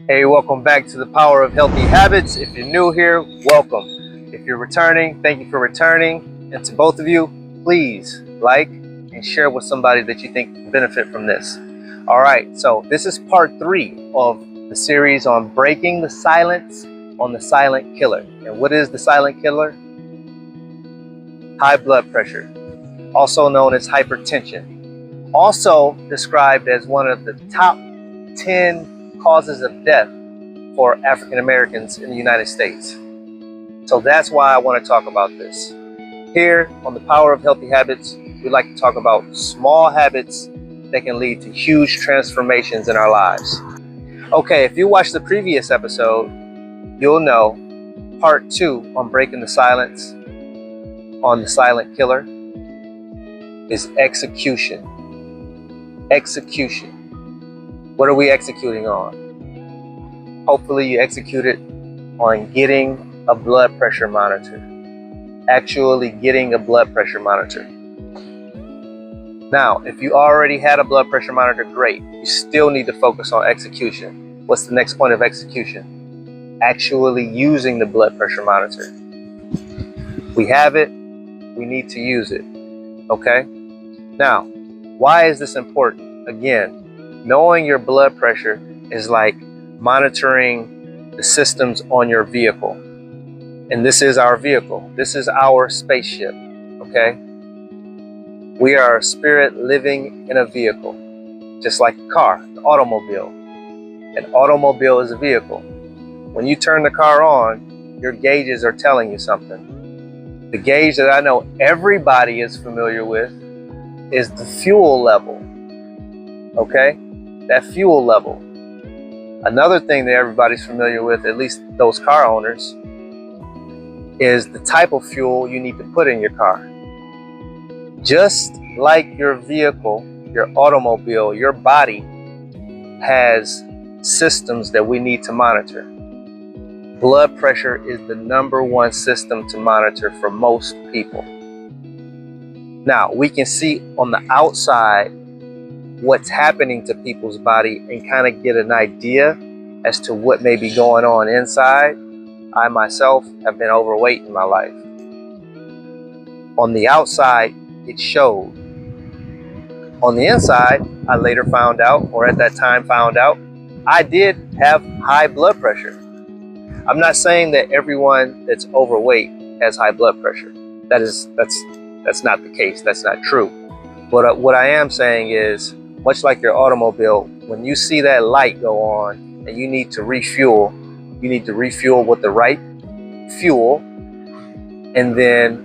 Hey, welcome back to the Power of Healthy Habits. If you're new here, welcome. If you're returning, thank you for returning. And to both of you, please like and share with somebody that you think can benefit from this. All right, so this is part 3 of the series on breaking the silence on the silent killer. And what is the silent killer? High blood pressure, also known as hypertension. Also described as one of the top 10 causes of death for African Americans in the United States. So that's why I want to talk about this. Here on the Power of Healthy Habits, we like to talk about small habits that can lead to huge transformations in our lives. Okay, if you watched the previous episode, you'll know part 2 on breaking the silence on the silent killer is execution. Execution. What are we executing on? Hopefully you executed on getting a blood pressure monitor. Actually getting a blood pressure monitor. Now, if you already had a blood pressure monitor, great. You still need to focus on execution. What's the next point of execution? Actually using the blood pressure monitor. We have it, we need to use it. Okay? Now, why is this important? Again, knowing your blood pressure is like monitoring the systems on your vehicle. And this is our vehicle. This is our spaceship, okay? We are a spirit living in a vehicle, just like a car, an automobile. An automobile is a vehicle. When you turn the car on, your gauges are telling you something. The gauge that I know everybody is familiar with is the fuel level, okay? That fuel level. Another thing that everybody's familiar with, at least those car owners, is the type of fuel you need to put in your car. Just like your vehicle, your automobile, your body has systems that we need to monitor. Blood pressure is the #1 system to monitor for most people. Now, we can see on the outside what's happening to people's body and kind of get an idea as to what may be going on inside. I myself have been overweight in my life. On the outside, it showed. On the inside, I later found out, or at that time found out, I did have high blood pressure. I'm not saying that everyone that's overweight has high blood pressure. That's not the case. That's not true. But what I am saying is, much like your automobile, when you see that light go on and you need to refuel with the right fuel and then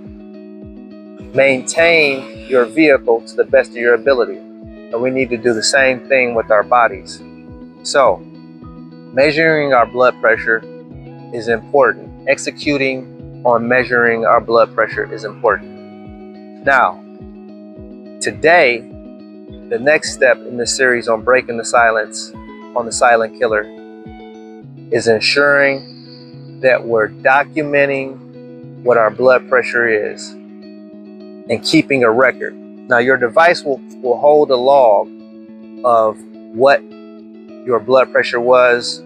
maintain your vehicle to the best of your ability. And we need to do the same thing with our bodies. So, measuring our blood pressure is important. Executing on measuring our blood pressure is important. Now, today, the next step in this series on breaking the silence on the silent killer is ensuring that we're documenting what our blood pressure is and keeping a record. Now, your device will hold a log of what your blood pressure was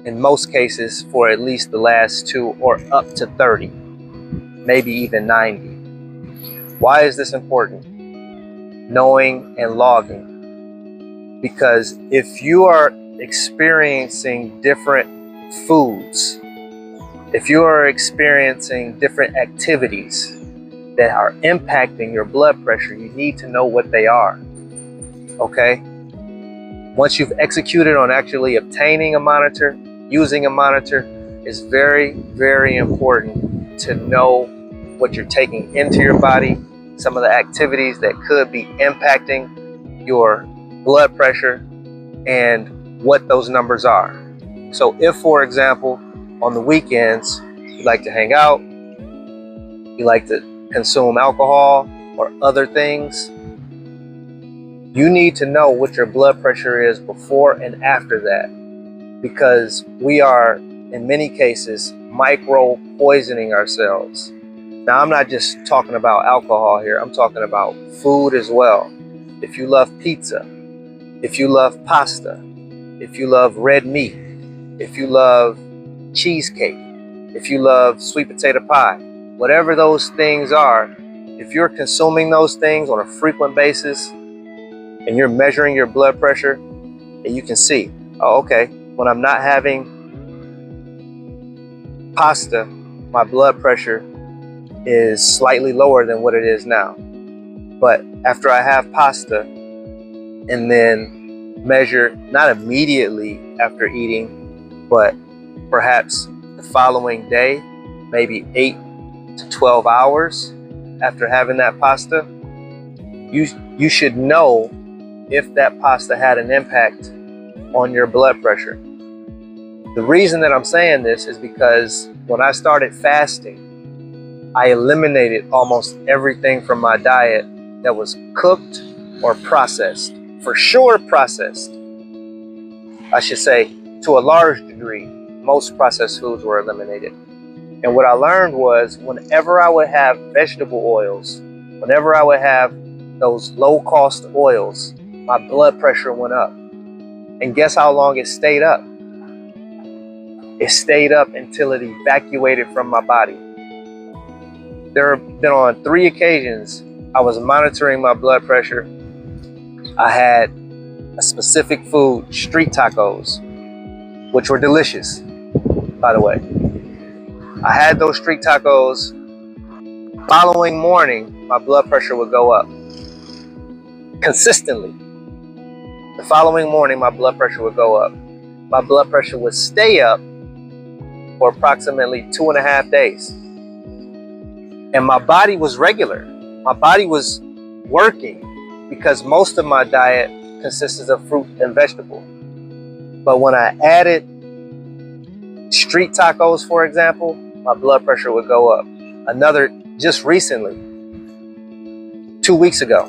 in most cases for at least the last 2 or up to 30, maybe even 90. Why is this important? Knowing and logging. Because if you are experiencing different foods, if you are experiencing different activities that are impacting your blood pressure, you need to know what they are, okay? Once you've executed on actually obtaining a monitor, using a monitor, it's very, very important to know what you're taking into your body, some of the activities that could be impacting your blood pressure, and what those numbers are. So if, for example, on the weekends, you like to hang out, you like to consume alcohol or other things, you need to know what your blood pressure is before and after that, because we are, in many cases, micro poisoning ourselves. Now, I'm not just talking about alcohol here, I'm talking about food as well. If you love pizza, if you love pasta, if you love red meat, if you love cheesecake, if you love sweet potato pie, whatever those things are, if you're consuming those things on a frequent basis and you're measuring your blood pressure, and you can see, oh, okay, when I'm not having pasta, my blood pressure is slightly lower than what it is now. But after I have pasta and then measure, not immediately after eating, but perhaps the following day, maybe 8 to 12 hours after having that pasta, you should know if that pasta had an impact on your blood pressure. The reason that I'm saying this is because when I started fasting, I eliminated almost everything from my diet that was cooked or processed. For sure processed. I should say, to a large degree, most processed foods were eliminated. And what I learned was whenever I would have vegetable oils, whenever I would have those low-cost oils, my blood pressure went up. And guess how long it stayed up? It stayed up until it evacuated from my body. There have been on 3 occasions I was monitoring my blood pressure. I had a specific food, street tacos, which were delicious, by the way. I had those street tacos. Following morning, my blood pressure would go up consistently. The following morning, my blood pressure would go up. My blood pressure would stay up for approximately 2.5 days. And my body was regular. My body was working because most of my diet consisted of fruit and vegetable. But when I added street tacos, for example, my blood pressure would go up. Another, just recently, 2 weeks ago,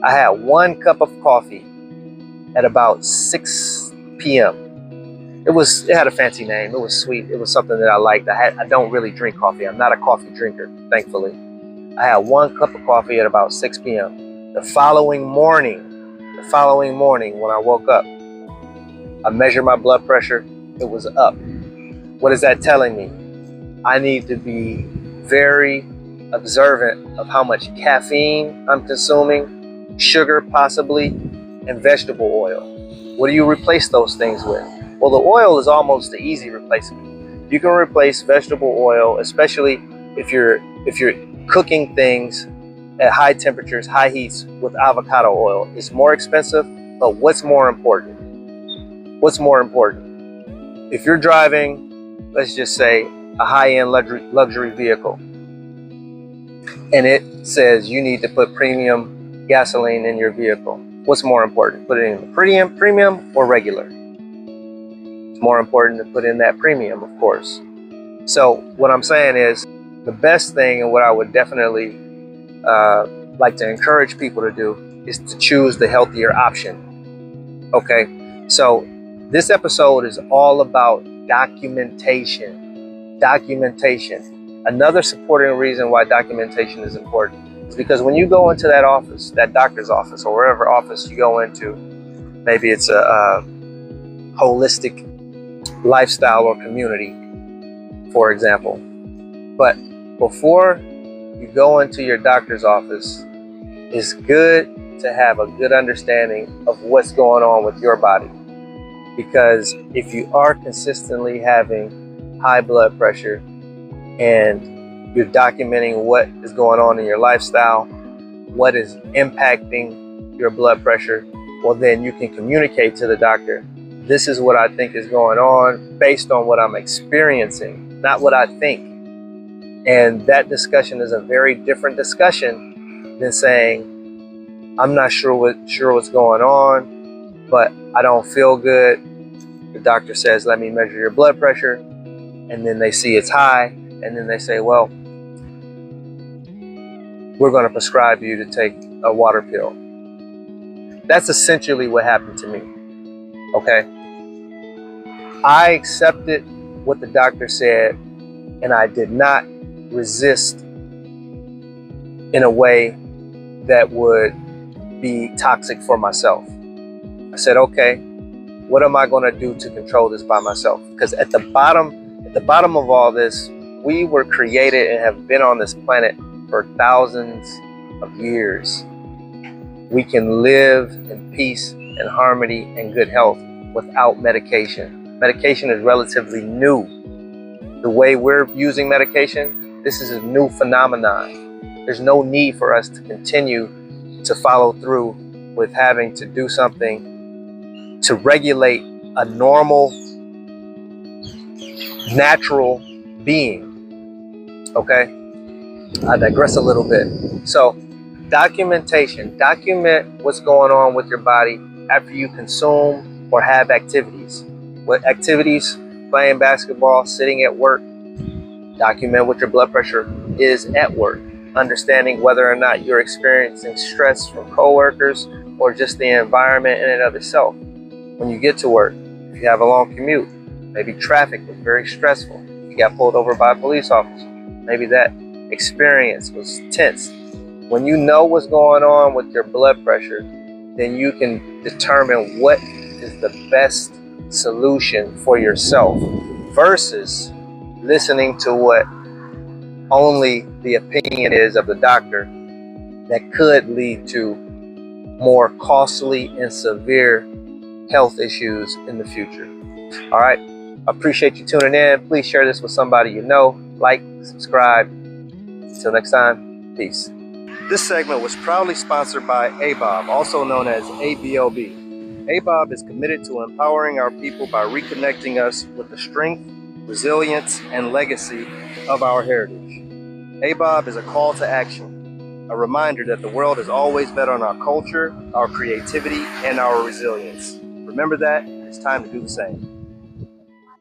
I had 1 cup of coffee at about 6 p.m. It had a fancy name. It was sweet. It was something that I liked. I don't really drink coffee. I'm not a coffee drinker, thankfully. I had 1 cup of coffee at about 6 p.m. The following morning, when I woke up, I measured my blood pressure. It was up. What is that telling me? I need to be very observant of how much caffeine I'm consuming, sugar possibly, and vegetable oil. What do you replace those things with? Well, the oil is almost the easy replacement. You can replace vegetable oil, especially if you're cooking things at high temperatures, high heats, with avocado oil. It's more expensive, but what's more important? What's more important? If you're driving, let's just say, a high-end luxury vehicle, and it says you need to put premium gasoline in your vehicle, what's more important? Put it in the premium or regular? It's more important to put in that premium, of course. So what I'm saying is, the best thing, and what I would definitely like to encourage people to do, is to choose the healthier option. Okay, so this episode is all about documentation. Another supporting reason why documentation is important is because when you go into that office, that doctor's office, or wherever office you go into, maybe it's a holistic lifestyle or community, for example. But before you go into your doctor's office, it's good to have a good understanding of what's going on with your body. Because if you are consistently having high blood pressure and you're documenting what is going on in your lifestyle, what is impacting your blood pressure, well, then you can communicate to the doctor, this is what I think is going on based on what I'm experiencing, not what I think. And that discussion is a very different discussion than saying, I'm not sure what's going on, but I don't feel good. The doctor says, let me measure your blood pressure. And then they see it's high. And then they say, well, we're going to prescribe you to take a water pill. That's essentially what happened to me. Okay? I accepted what the doctor said, and I did not resist in a way that would be toxic for myself. I said, okay, What am I going to do to control this by myself? Because at the bottom of all this, we were created and have been on this planet for thousands of years. We can live in peace and harmony and good health without medication. Medication is relatively new. The way we're using medication, this is a new phenomenon. There's no need for us to continue to follow through with having to do something to regulate a normal, natural being. Okay? I digress a little bit. So, documentation. Document what's going on with your body after you consume or have activities. What activities? Playing basketball, sitting at work. Document what your blood pressure is at work. Understanding whether or not you're experiencing stress from coworkers or just the environment in and of itself. When you get to work, if you have a long commute, maybe traffic was very stressful. You got pulled over by a police officer. Maybe that experience was tense. When you know what's going on with your blood pressure, then you can determine what is the best solution for yourself versus listening to what only the opinion is of the doctor that could lead to more costly and severe health issues in the future. All right. I appreciate you tuning in. Please share this with somebody you know. Like, subscribe. Until next time, peace. This segment was proudly sponsored by ABOB, also known as ABOB. ABOB is committed to empowering our people by reconnecting us with the strength, resilience, and legacy of our heritage. ABOB is a call to action, a reminder that the world is always better on our culture, our creativity, and our resilience. Remember that, it's time to do the same.